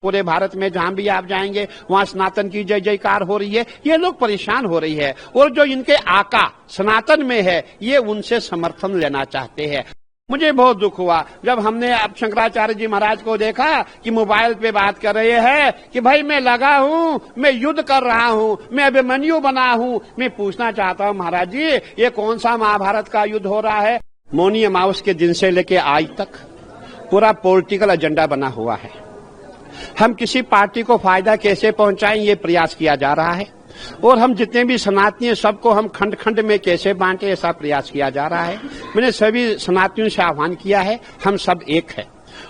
पूरे भारत में जहां भी आप जाएंगे वहां सनातन की जय जयकार हो रही है। ये लोग परेशान हो रही है और जो इनके आका सनातन में है ये उनसे समर्थन लेना चाहते हैं। मुझे बहुत दुख हुआ जब हमने अब शंकराचार्य जी महाराज को देखा कि मोबाइल पे बात कर रहे हैं कि भाई मैं लगा हूं, मैं युद्ध कर रहा हूं, मैं अभिमन्यु बना हूं। मैं पूछना चाहता हूं महाराज जी ये कौन सा महाभारत का युद्ध हो रहा है? मौनी अमावस के दिन से लेके आज तक पूरा पॉलिटिकल एजेंडा बना हुआ है। हम किसी पार्टी को फायदा कैसे पहुंचाएं ये प्रयास किया जा रहा है और हम जितने भी सनातनी सबको हम खंड खंड में कैसे बांटे ऐसा प्रयास किया जा रहा है। मैंने सभी सनातनियों से आह्वान किया है, हम सब एक है।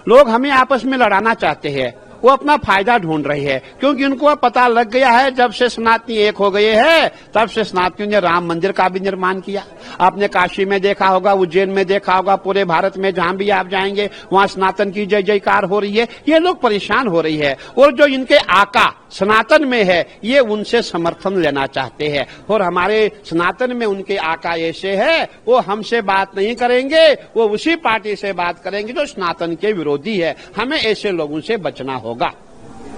लोग हमें आपस में लड़ाना चाहते हैं, वो अपना फायदा ढूंढ रही है क्योंकि उनको अब पता लग गया है जब से सनातनी एक हो गए हैं तब से सनातनियों ने राम मंदिर का भी निर्माण किया। आपने काशी में देखा होगा, उज्जैन में देखा होगा, पूरे भारत में जहां भी आप जाएंगे वहां सनातन की जय जयकार हो रही है। ये लोग परेशान हो रही है और जो इनके आका सनातन में है ये उनसे समर्थन लेना चाहते हैं और हमारे सनातन में उनके आका ऐसे है वो हमसे बात नहीं करेंगे, वो उसी पार्टी से बात करेंगे जो सनातन के विरोधी है। हमें ऐसे लोगों से बचना होगा।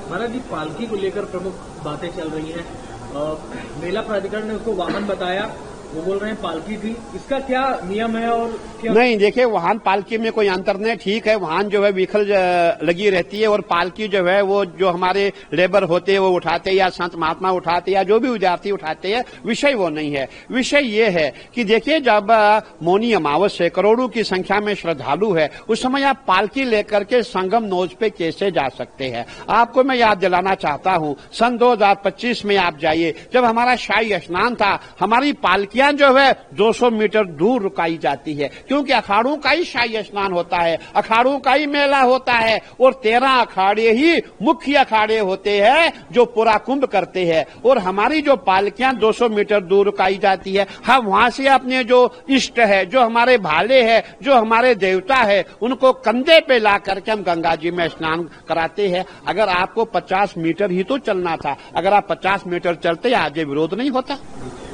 महाराज जी पालकी को लेकर प्रमुख बातें चल रही हैं। मेला प्राधिकरण ने उसको वाहन बताया, वो बोल रहे हैं पालकी थी। इसका क्या नियम है और क्या? नहीं, देखिए वाहन पालकी में कोई अंतर नहीं। ठीक है, वाहन जो है व्हीकल लगी रहती है और पालकी जो है वो जो हमारे लेबर होते हैं वो उठाते या संत महात्मा उठाते या जो भी विद्यार्थी उठाते हैं, विषय वो नहीं है। विषय ये है कि देखिए जब मौनी अमावस है, करोड़ों की संख्या में श्रद्धालु है, उस समय आप पालकी लेकर के संगम नोज पे कैसे जा सकते हैं? आपको मैं याद दिलाना चाहता हूँ सन 2025 में आप जाइए, जब हमारा शाही स्नान था, हमारी पालकी जो है 200 मीटर दूर रुकाई जाती है क्योंकि अखाड़ों का ही शाही स्नान होता है, अखाड़ों का ही मेला होता है और 13 अखाड़े ही मुख्य अखाड़े होते हैं जो पूरा कुंभ करते हैं और हमारी जो पालकियां 200 मीटर दूर रुकाई जाती है। हम वहां से अपने जो इष्ट है, जो हमारे भाले है, जो हमारे देवता है, उनको कंधे पे ला करके हम गंगा जी में स्नान कराते हैं। अगर आपको 50 मीटर ही तो चलना था, अगर आप 50 मीटर चलते आज ये विरोध नहीं होता।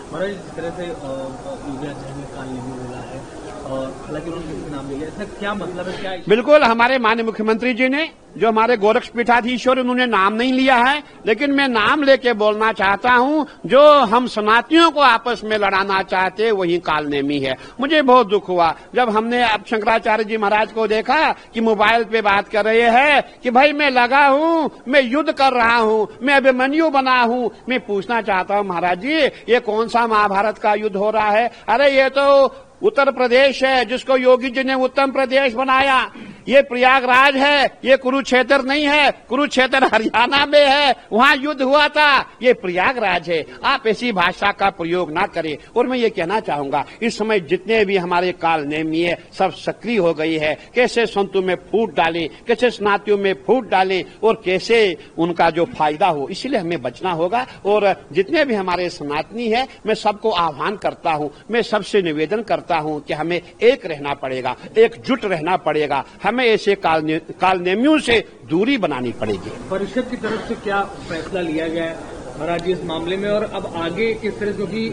महाराज जिस तरह से काल नहीं मिला है और हालांकि उन्होंने नाम लिया, इसका क्या मतलब है? क्या बिल्कुल हमारे माननीय मुख्यमंत्री जी ने जो हमारे गोरक्ष पीठाधीश्वर उन्होंने नाम नहीं लिया है, लेकिन मैं नाम लेके बोलना चाहता हूं जो हम सनातनियों को आपस में लड़ाना चाहते वही कालनेमी है। मुझे बहुत दुख हुआ जब हमने अब शंकराचार्य जी महाराज को देखा कि मोबाइल पे बात कर रहे हैं कि भाई मैं लगा हूं, मैं युद्ध कर रहा हूं, मैं अभिमन्यु बना हूं। मैं पूछना चाहता हूं महाराज जी ये कौन सा महाभारत का युद्ध हो रहा है? अरे ये तो उत्तर प्रदेश है जिसको योगी जी ने उत्तम प्रदेश बनाया। ये प्रयागराज है, ये कुरुक्षेत्र नहीं है। कुरुक्षेत्र हरियाणा में है, वहां युद्ध हुआ था। ये प्रयागराज है। आप ऐसी भाषा का प्रयोग ना करें। और मैं ये कहना चाहूंगा इस समय जितने भी हमारे काल नेमी है सब सक्रिय हो गई है। कैसे संतों में फूट डाले, कैसे स्नातियों में फूट डाले और कैसे उनका जो फायदा हो, इसीलिए हमें बचना होगा। और जितने भी हमारे सनातनी है मैं सबको आह्वान करता हूं, मैं सबसे निवेदन करता हूं कि हमें एक रहना पड़ेगा, एकजुट रहना पड़ेगा। हमें ऐसे कालनेमियों से दूरी बनानी पड़ेगी। परिषद की तरफ से क्या फैसला लिया गया है महाराज जी इस मामले में और अब आगे किस तरह? क्योंकि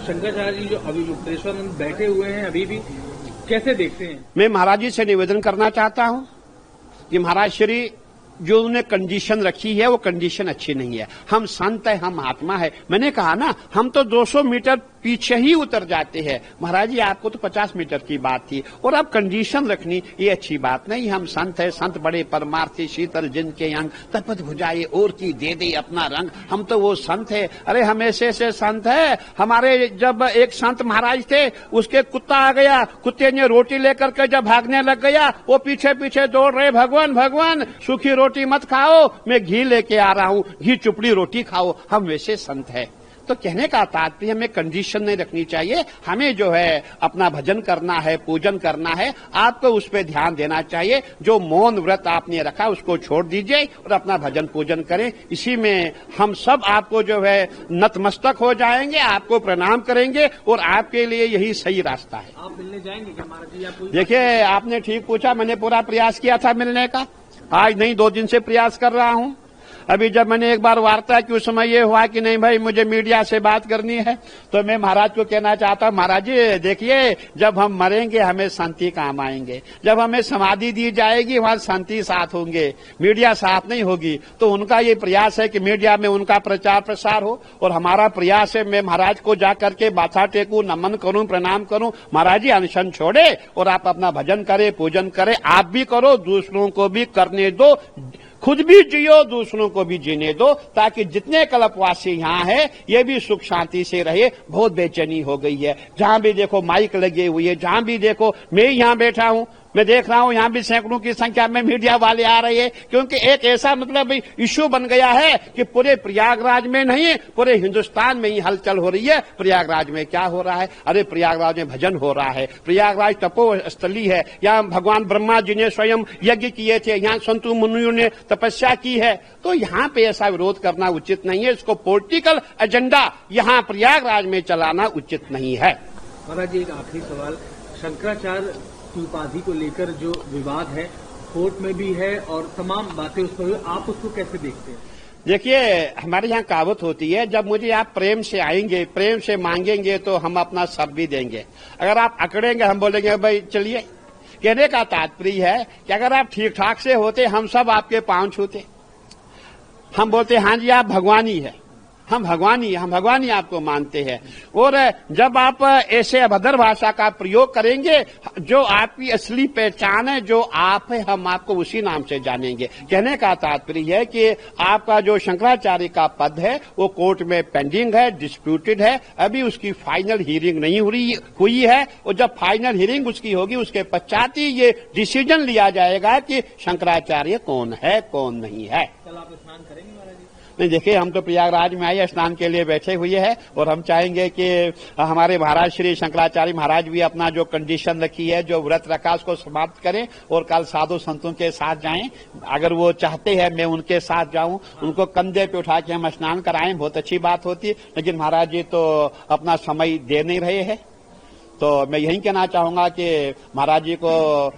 शंकराचार्य जी जो अभी गुप्तेश्वर में बैठे हुए हैं अभी भी, कैसे देखते हैं? मैं महाराज जी से निवेदन करना चाहता हूं कि महाराज श्री जो उन्होंने कंडीशन रखी है वो कंडीशन अच्छी नहीं है। हम संत है, हम आत्मा है। मैंने कहा ना हम तो 200 मीटर पीछे ही उतर जाते हैं। महाराज जी आपको तो 50 मीटर की बात थी और अब कंडीशन रखनी ये अच्छी बात नहीं। हम संत है, संत बड़े परमार्थी शीतल जिनके अंग तपत भुजाए और की दे दे अपना रंग। हम तो वो संत है। अरे हम ऐसे संत है। हमारे जब एक संत महाराज थे उसके कुत्ता आ गया, कुत्ते ने रोटी लेकर के जब भागने लग गया वो पीछे पीछे दौड़ रहे, भगवान भगवान सूखी रोटी मत खाओ, मैं घी लेके आ रहा हूं, घी चुपड़ी रोटी खाओ। हम वैसे संत है। तो कहने का तात्पर्य हमें कंडीशन नहीं रखनी चाहिए। हमें जो है अपना भजन करना है, पूजन करना है। आपको उस पर ध्यान देना चाहिए। जो मौन व्रत आपने रखा उसको छोड़ दीजिए और अपना भजन पूजन करें। इसी में हम सब आपको जो है नतमस्तक हो जाएंगे, आपको प्रणाम करेंगे और आपके लिए यही सही रास्ता है। आप मिलने जाएंगे क्या महाराज जी? आप देखिए आपने ठीक पूछा, मैंने पूरा प्रयास किया था मिलने का। आज नहीं 2 दिन से प्रयास कर रहा हूं। अभी जब मैंने एक बार वार्ता की उस समय ये हुआ कि नहीं भाई मुझे मीडिया से बात करनी है, तो मैं महाराज को कहना चाहता हूं, महाराज जी देखिए, जब हम मरेंगे हमें शांति काम आएंगे, जब हमें समाधि दी जाएगी वहां शांति साथ होंगे, मीडिया साथ नहीं होगी। तो उनका ये प्रयास है कि मीडिया में उनका प्रचार प्रसार हो, और हमारा प्रयास है मैं महाराज को जाकर के माथा टेकूं, नमन करूं, प्रणाम करूं, महाराज जी अनशन छोड़े और आप अपना भजन करें, पूजन करें, आप भी करो, दूसरों को भी करने दो, खुद भी जियो, दूसरों को भी जीने दो, ताकि जितने कल्पवासी यहाँ है ये भी सुख शांति से रहे। बहुत बेचैनी हो गई है, जहां भी देखो माइक लगे हुई है, जहां भी देखो, मैं यहाँ बैठा हूं, मैं देख रहा हूं यहाँ भी सैकड़ों की संख्या में मीडिया वाले आ रहे हैं, क्योंकि एक ऐसा मतलब इश्यू बन गया है कि पूरे प्रयागराज में नहीं पूरे हिंदुस्तान में ही हलचल हो रही है। प्रयागराज में क्या हो रहा है? अरे प्रयागराज में भजन हो रहा है, प्रयागराज तपोस्थली है, यहाँ भगवान ब्रह्मा जी ने स्वयं यज्ञ किए थे, यहाँ संतु मुनियों ने तपस्या की है। तो यहाँ पे ऐसा विरोध करना उचित नहीं है, इसको पॉलिटिकल एजेंडा यहाँ प्रयागराज में चलाना उचित नहीं है। महाराज जी एक आखिरी सवाल, शंकराचार्य की उपाधि को लेकर जो विवाद है कोर्ट में भी है और तमाम बातें उस पर, आप उसको कैसे देखते हैं? देखिए, हमारे यहाँ कहावत होती है, जब मुझे आप प्रेम से आएंगे, प्रेम से मांगेंगे तो हम अपना सब भी देंगे। अगर आप अकड़ेंगे, हम बोलेंगे भाई चलिए। कहने का तात्पर्य है कि अगर आप ठीक ठाक से होते, हम सब आपके पांव छूते, हम बोलते हाँ जी आप भगवान ही है, हम भगवान ही आपको मानते हैं। और जब आप ऐसे अभद्र भाषा का प्रयोग करेंगे, जो आपकी असली पहचान है, जो आप है, हम आपको उसी नाम से जानेंगे। कहने का तात्पर्य है कि आपका जो शंकराचार्य का पद है वो कोर्ट में पेंडिंग है, डिस्प्यूटेड है, अभी उसकी फाइनल हियरिंग नहीं हुई है, और जब फाइनल हियरिंग उसकी होगी उसके पश्चात ही ये डिसीजन लिया जाएगा कि शंकराचार्य कौन है, कौन नहीं है। कल आप स्नान करेंगे महाराज जी? नहीं, देखिए हम तो प्रयागराज में आए स्नान के लिए बैठे हुए हैं, और हम चाहेंगे कि हमारे महाराज श्री शंकराचार्य महाराज भी अपना जो कंडीशन रखी है, जो व्रत रखा, उसको समाप्त करें और कल साधु संतों के साथ जाएं। अगर वो चाहते हैं मैं उनके साथ जाऊं, उनको कंधे पे उठा के हम स्नान कराएं, बहुत अच्छी बात होती। लेकिन महाराज जी तो अपना समय दे नहीं रहे हैं, तो मैं यही कहना चाहूंगा कि महाराज जी को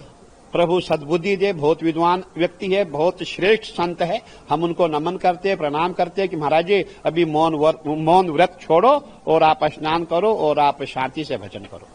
प्रभु सद्बुद्धि दे, बहुत विद्वान व्यक्ति है, बहुत श्रेष्ठ संत है, हम उनको नमन करते हैं, प्रणाम करते हैं कि महाराज जी अभी मौन व्रत छोड़ो और आप स्नान करो और आप शांति से भजन करो।